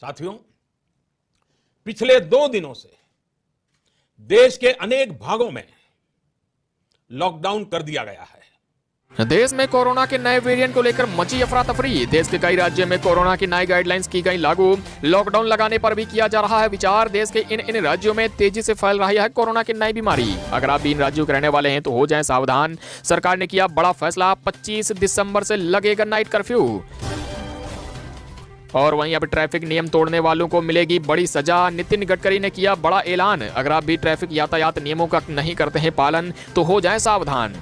साथियों, पिछले 2 दिनों से देश के अनेक भागों में लॉकडाउन कर दिया गया है। देश में कोरोना के नए वेरिएंट को लेकर मची अफरा तफरी। देश के कई राज्यों में कोरोना की नई गाइडलाइंस की गई लागू। लॉकडाउन लगाने पर भी किया जा रहा है विचार। देश के इन राज्यों में तेजी से फैल रही है कोरोना की नई बीमारी। अगर आप भी इन राज्यों के रहने वाले हैं तो हो जाएं सावधान। सरकार ने किया बड़ा फैसला, 25 दिसंबर से लगेगा नाइट कर्फ्यू। और वहीं अब ट्रैफिक नियम तोड़ने वालों को मिलेगी बड़ी सजा। नितिन गडकरी ने किया बड़ा ऐलान, अगर आप भी ट्रैफिक यातायात नियमों का नहीं करते हैं पालन तो हो जाएं सावधान।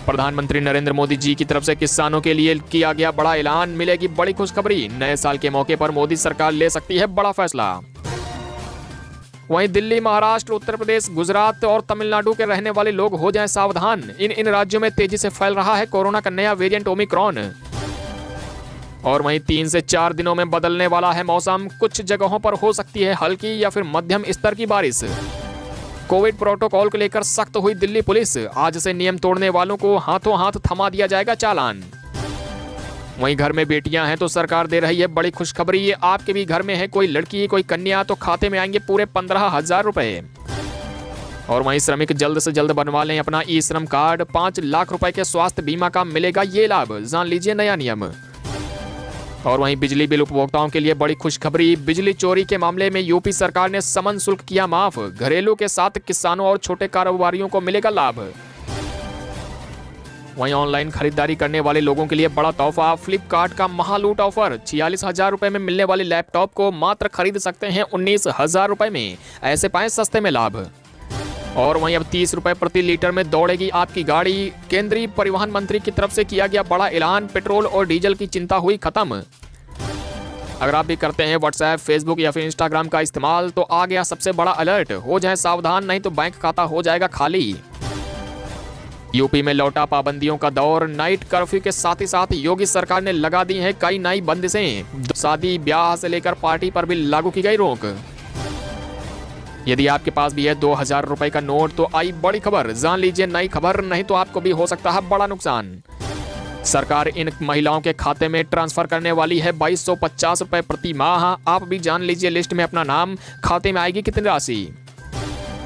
प्रधानमंत्री नरेंद्र मोदी जी की तरफ से किसानों के लिए किया गया बड़ा ऐलान, मिलेगी बड़ी खुशखबरी। नए साल के मौके पर मोदी सरकार ले सकती है बड़ा फैसला। वहीं दिल्ली, महाराष्ट्र, उत्तर प्रदेश, गुजरात और तमिलनाडु के रहने वाले लोग हो जाएं सावधान। इन राज्यों में तेजी से फैल रहा है कोरोना का नया वेरिएंट ओमिक्रॉन। और वहीं 3 से 4 दिनों में बदलने वाला है मौसम। कुछ जगहों पर हो सकती है हल्की या फिर मध्यम स्तर की बारिश। कोविड प्रोटोकॉल को लेकर सख्त हुई दिल्ली पुलिस। आज से नियम तोड़ने वालों को हाथों हाथ थमा दिया जाएगा चालान। वहीं घर में बेटियां हैं तो सरकार दे रही है बड़ी खुशखबरी। आपके भी घर में है कोई लड़की, कोई कन्या तो खाते में आएंगे पूरे 15,000 रुपए। और वहीं श्रमिक जल्द से जल्द बनवा लें अपना ई श्रम कार्ड। 5 लाख रुपए के स्वास्थ्य बीमा का मिलेगा ये लाभ। जान लीजिए नया नियम। और वहीं बिजली बिल उपभोक्ताओं के लिए बड़ी खुशखबरी। बिजली चोरी के मामले में यूपी सरकार ने समन शुल्क किया माफ। घरेलू के साथ किसानों और छोटे कारोबारियों को मिलेगा लाभ। वहीं ऑनलाइन खरीदारी करने वाले लोगों के लिए बड़ा तोहफा। फ्लिपकार्ट का महालूट ऑफर। 46,000 रुपए में मिलने वाले लैपटॉप को मात्र खरीद सकते हैं 19,000 रुपए में। ऐसे पाएं सस्ते में लाभ। और वहीं अब 30 रुपए प्रति लीटर में दौड़ेगी आपकी गाड़ी। केंद्रीय परिवहन मंत्री की तरफ से किया गया बड़ा ऐलान। पेट्रोल और डीजल की चिंता हुई खत्म। अगर आप भी करते हैं व्हाट्सएप, फेसबुक या फिर इंस्टाग्राम का इस्तेमाल तो आ गया सबसे बड़ा अलर्ट। हो जाए सावधान, नहीं तो बैंक खाता हो जाएगा खाली। यूपी में लौटा पाबंदियों का दौर। नाइट कर्फ्यू के साथ ही साथ योगी सरकार ने लगा दी हैं कई नई बंदिशें। शादी ब्याह से लेकर पार्टी पर भी लागू की गई रोक। यदि आपके पास भी है 2,000 रुपए का नोट तो आई बड़ी खबर। जान लीजिए नई खबर, नहीं तो आपको भी हो सकता है बड़ा नुकसान। सरकार इन महिलाओं के खाते में ट्रांसफर करने वाली है 2250 रुपए प्रति माह। आप भी जान लीजिए लिस्ट में अपना नाम। खाते में आएगी कितनी राशि।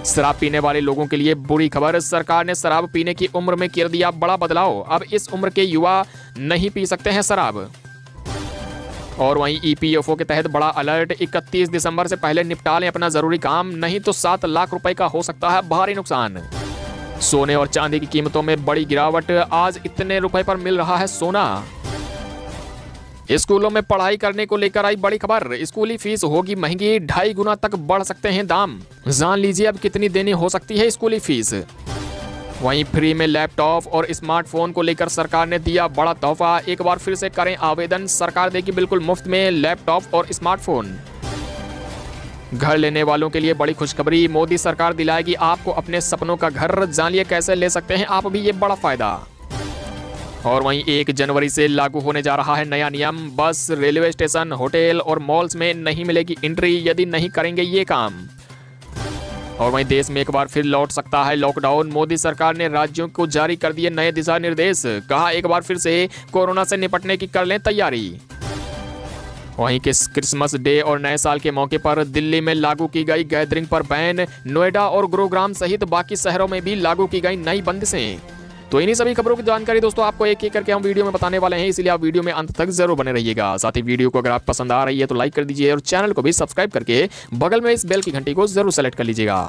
शराब पीने वाले लोगों के लिए बुरी खबर। सरकार ने शराब पीने की उम्र में कर दिया बड़ा बदलाव। अब इस उम्र के युवा नहीं पी सकते हैं शराब। और वहीं ईपीएफओ के तहत बड़ा अलर्ट। 31 दिसंबर से पहले निपटा लें अपना जरूरी काम, नहीं तो 7 लाख रुपए का हो सकता है भारी नुकसान। सोने और चांदी की कीमतों में बड़ी गिरावट। आज इतने रुपए पर मिल रहा है सोना। स्कूलों में पढ़ाई करने को लेकर आई बड़ी खबर। स्कूली फीस होगी महंगी, 2.5 गुना तक बढ़ सकते हैं दाम। जान लीजिए अब कितनी देनी हो सकती है स्कूली फीस। वहीं फ्री में लैपटॉप और स्मार्टफोन को लेकर सरकार ने दिया बड़ा तोहफा। एक बार फिर से करें आवेदन, सरकार देगी बिल्कुल मुफ्त में लैपटॉप और स्मार्टफोन। घर लेने वालों के लिए बड़ी खुशखबरी। मोदी सरकार दिलाएगी आपको अपने सपनों का घर। जानिए कैसे ले सकते हैं आप भी ये बड़ा फायदा। और वहीं 1 जनवरी से लागू होने जा रहा है नया नियम। बस, रेलवे स्टेशन, होटल और मॉल्स में नहीं मिलेगी एंट्री यदि नहीं करेंगे ये काम। और वहीं देश में एक बार फिर लौट सकता है लॉकडाउन। मोदी सरकार ने राज्यों को जारी कर दिए नए दिशा निर्देश। कहा एक बार फिर से कोरोना से निपटने की कर लें तैयारी। वहीं क्रिसमस डे और नए साल के मौके पर दिल्ली में लागू की गई गैदरिंग पर बैन। नोएडा और गुरुग्राम सहित बाकी शहरों में भी लागू की गई नई बंदिशें। तो इन्हीं सभी खबरों की जानकारी दोस्तों आपको एक एक करके हम वीडियो में बताने वाले हैं, इसलिए आप वीडियो में अंत तक जरूर बने रहिएगा। साथ ही वीडियो को अगर आप पसंद आ रही है तो लाइक कर दीजिए और चैनल को भी सब्सक्राइब करके बगल में इस बेल की घंटी को जरूर सेलेक्ट कर लीजिएगा।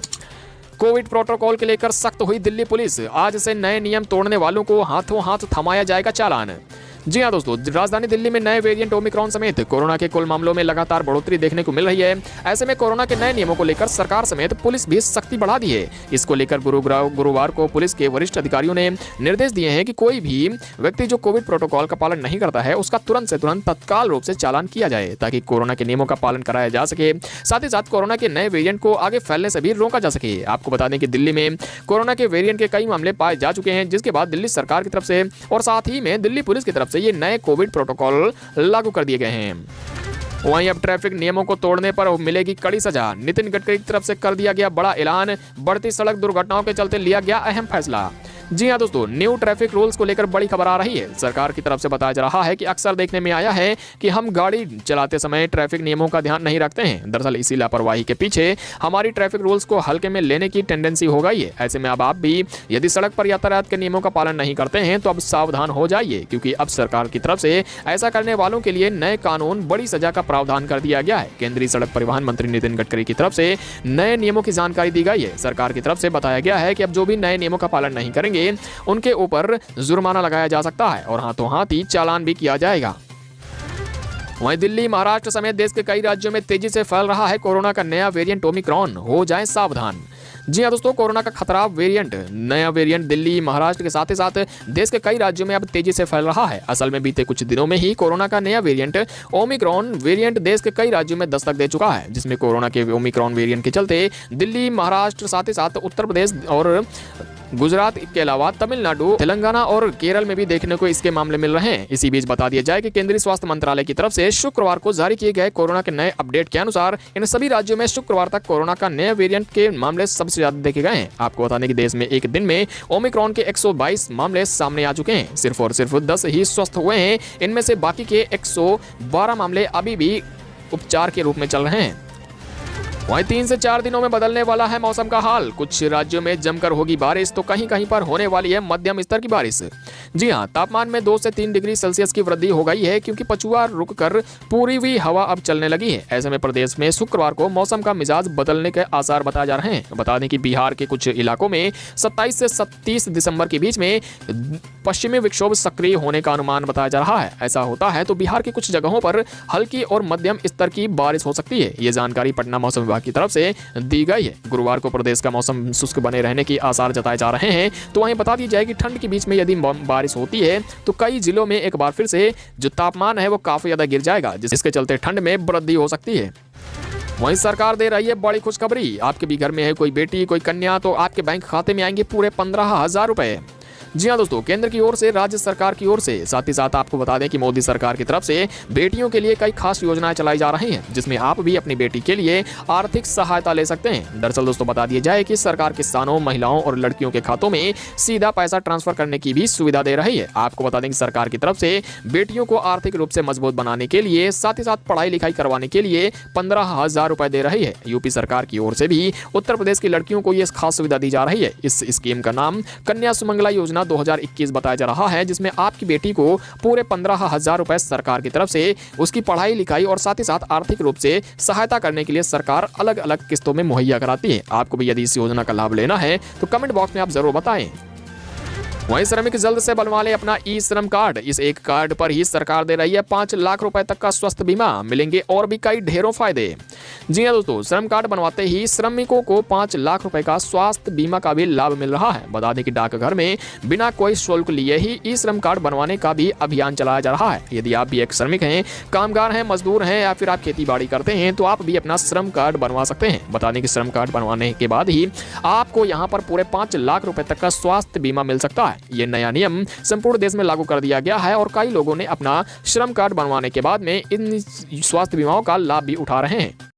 कोविड प्रोटोकॉल को लेकर सख्त हुई दिल्ली पुलिस। आज से नए नियम तोड़ने वालों को हाथों हाथ थमाया जाएगा चालान। जी हाँ दोस्तों, राजधानी दिल्ली में नए वेरिएंट ओमिक्रॉन समेत कोरोना के कुल मामलों में लगातार बढ़ोतरी देखने को मिल रही है। ऐसे में कोरोना के नए नियमों को लेकर सरकार समेत पुलिस भी सख्ती बढ़ा दी है। इसको लेकर गुरुवार को पुलिस के वरिष्ठ अधिकारियों ने निर्देश दिए हैं कि कोई भी व्यक्ति जो कोविड प्रोटोकॉल का पालन नहीं करता है उसका तुरंत से तुरंत तत्काल रूप से चालान किया जाए, ताकि कोरोना के नियमों का पालन कराया जा सके। साथ ही साथ कोरोना के नए वेरिएंट को आगे फैलने से भी रोका जा सके। आपको बता दें कि दिल्ली में कोरोना के वेरिएंट के कई मामले पाए जा चुके हैं, जिसके बाद दिल्ली सरकार की तरफ से और साथ ही में दिल्ली पुलिस की तरफ से ये नए कोविड प्रोटोकॉल लागू कर दिए गए हैं। वहीं अब ट्रैफिक नियमों को तोड़ने पर मिलेगी कड़ी सजा। नितिन गडकरी की तरफ से कर दिया गया बड़ा ऐलान। बढ़ती सड़क दुर्घटनाओं के चलते लिया गया अहम फैसला। जी हाँ दोस्तों, न्यू ट्रैफिक रूल्स को लेकर बड़ी खबर आ रही है। सरकार की तरफ से बताया जा रहा है कि अक्सर देखने में आया है कि हम गाड़ी चलाते समय ट्रैफिक नियमों का ध्यान नहीं रखते हैं। दरअसल इसी लापरवाही के पीछे हमारी ट्रैफिक रूल्स को हल्के में लेने की टेंडेंसी हो गई है। ऐसे में अब आप भी यदि सड़क पर यातायात के नियमों का पालन नहीं करते हैं तो अब सावधान हो जाइए, क्योंकि अब सरकार की तरफ से ऐसा करने वालों के लिए नए कानून बड़ी सजा का प्रावधान कर दिया गया है। केंद्रीय सड़क परिवहन मंत्री नितिन गडकरी की तरफ से नए नियमों की जानकारी दी गई है। सरकार की तरफ से बताया गया है कि अब जो भी नए नियमों का पालन नहीं करेंगे उनके ऊपर जुर्माना लगाया जा सकता है और हाथों हाथ ही चालान भी किया जाएगा। वहीं दिल्ली, महाराष्ट्र समेत देश के कई राज्यों में तेजी से फैल रहा है कोरोना का नया वेरिएंट ओमिक्रॉन। हो जाएं सावधान। जी हाँ दोस्तों, कोरोना का खतरा वेरिएंट, नया वेरिएंट दिल्ली, महाराष्ट्र के साथ ही साथ देश के कई राज्यों में अब तेजी से फैल रहा है। असल में बीते कुछ दिनों में ही कोरोना का नया वेरिएंट ओमिक्रॉन वेरिएंट देश के कई राज्यों में दस्तक दे चुका है, जिसमें कोरोना के ओमिक्रॉन वेरिएंट के चलते दिल्ली, महाराष्ट्र, साथ ही साथ उत्तर प्रदेश और गुजरात के अलावा तमिलनाडु, तेलंगाना और केरल में भी देखने को इसके मामले मिल रहे हैं। इसी बीच बता दिया जाए कि केंद्रीय स्वास्थ्य मंत्रालय की तरफ से शुक्रवार को जारी किए गए कोरोना के नए अपडेट के अनुसार इन सभी राज्यों में शुक्रवार तक कोरोना का नए वेरिएंट के मामले सबसे ज्यादा देखे गए हैं। आपको बता दें कि देश में एक दिन में ओमिक्रॉन के 122 मामले सामने आ चुके हैं। सिर्फ और सिर्फ 10 ही स्वस्थ हुए हैं। इनमें से बाकी के 112 मामले अभी भी उपचार के रूप में चल रहे हैं। वहीं 3 से 4 दिनों में बदलने वाला है मौसम का हाल। कुछ राज्यों में जमकर होगी बारिश तो कहीं कहीं पर होने वाली है मध्यम स्तर की बारिश। जी हां, तापमान में 2 से 3 डिग्री सेल्सियस की वृद्धि हो गई है, क्योंकि पछुआ रुककर पूरी हुई हवा अब चलने लगी है। ऐसे में प्रदेश में शुक्रवार को मौसम का मिजाज बदलने के आसार बताए जा रहे हैं। बता दें कि बिहार के कुछ इलाकों में 27 से 30 दिसंबर के बीच में पश्चिमी विक्षोभ सक्रिय होने का अनुमान बताया जा रहा है। ऐसा होता है तो बिहार की कुछ जगहों पर हल्की और मध्यम स्तर की बारिश हो सकती है। ये जानकारी पटना मौसम विभाग की तरफ से दी गई है। गुरुवार को प्रदेश का मौसम शुष्क बने रहने की आसार जताए जा रहे हैं। तो वहीं बता दी जाए कि ठंड के बीच में यदि बारिश होती है तो कई जिलों में एक बार फिर से जो तापमान है वो काफी ज्यादा गिर जाएगा, जिसके चलते ठंड में वृद्धि हो सकती है। वहीं सरकार दे रही है बड़ी खुशखबरी। आपके भी घर में है कोई बेटी, कोई कन्या, तो आपके बैंक खाते में आएंगे पूरे 15,000 रुपए। जी हाँ दोस्तों, केंद्र की ओर से, राज्य सरकार की ओर से, साथ ही साथ आपको बता दें कि मोदी सरकार की तरफ से बेटियों के लिए कई खास योजनाएं चलाई जा रही हैं, जिसमें आप भी अपनी बेटी के लिए आर्थिक सहायता ले सकते हैं। दरअसल दोस्तों बता दिया जाए कि सरकार किसानों, महिलाओं और लड़कियों के खातों में सीधा पैसा ट्रांसफर करने की भी सुविधा दे रही है। आपको बता दें कि सरकार की तरफ से बेटियों को आर्थिक रूप से मजबूत बनाने के लिए, साथ ही साथ पढ़ाई लिखाई करवाने के लिए 15,000 रुपए दे रही है। यूपी सरकार की ओर से भी उत्तर प्रदेश की लड़कियों को यह खास सुविधा दी जा रही है। इस स्कीम का नाम कन्या सुमंगला योजना 2021 बताया जा रहा है, जिसमें आपकी बेटी को पूरे 15,000 रुपए सरकार की तरफ से उसकी पढ़ाई लिखाई और साथ ही साथ आर्थिक रूप से सहायता करने के लिए सरकार अलग अलग किस्तों में मुहैया कराती है। आपको भी यदि इस योजना का लाभ लेना है तो कमेंट बॉक्स में आप जरूर बताएं। वहीं श्रमिक जल्द से बनवा ले अपना ई श्रम कार्ड। इस एक कार्ड पर ही सरकार दे रही है 5 लाख रुपए तक का स्वास्थ्य बीमा। मिलेंगे और भी कई ढेरों फायदे। जी हाँ दोस्तों, श्रम कार्ड बनवाते ही श्रमिकों को 5 लाख रुपए का स्वास्थ्य बीमा का भी लाभ मिल रहा है। बता दें कि डाकघर में बिना कोई शुल्क लिए ही ई श्रम कार्ड बनवाने का भी अभियान चलाया जा रहा है। यदि आप भी एक श्रमिक हैं, कामगार हैं, मजदूर हैं या फिर आप खेती बाड़ी करते हैं तो आप भी अपना श्रम कार्ड बनवा सकते हैं। बता दें कि श्रम कार्ड बनवाने के बाद ही आपको यहाँ पर पूरे 5 लाख रुपए तक का स्वास्थ्य बीमा मिल सकता है। ये नया नियम संपूर्ण देश में लागू कर दिया गया है और कई लोगों ने अपना श्रम कार्ड बनवाने के बाद में इन स्वास्थ्य बीमाओं का लाभ भी उठा रहे हैं।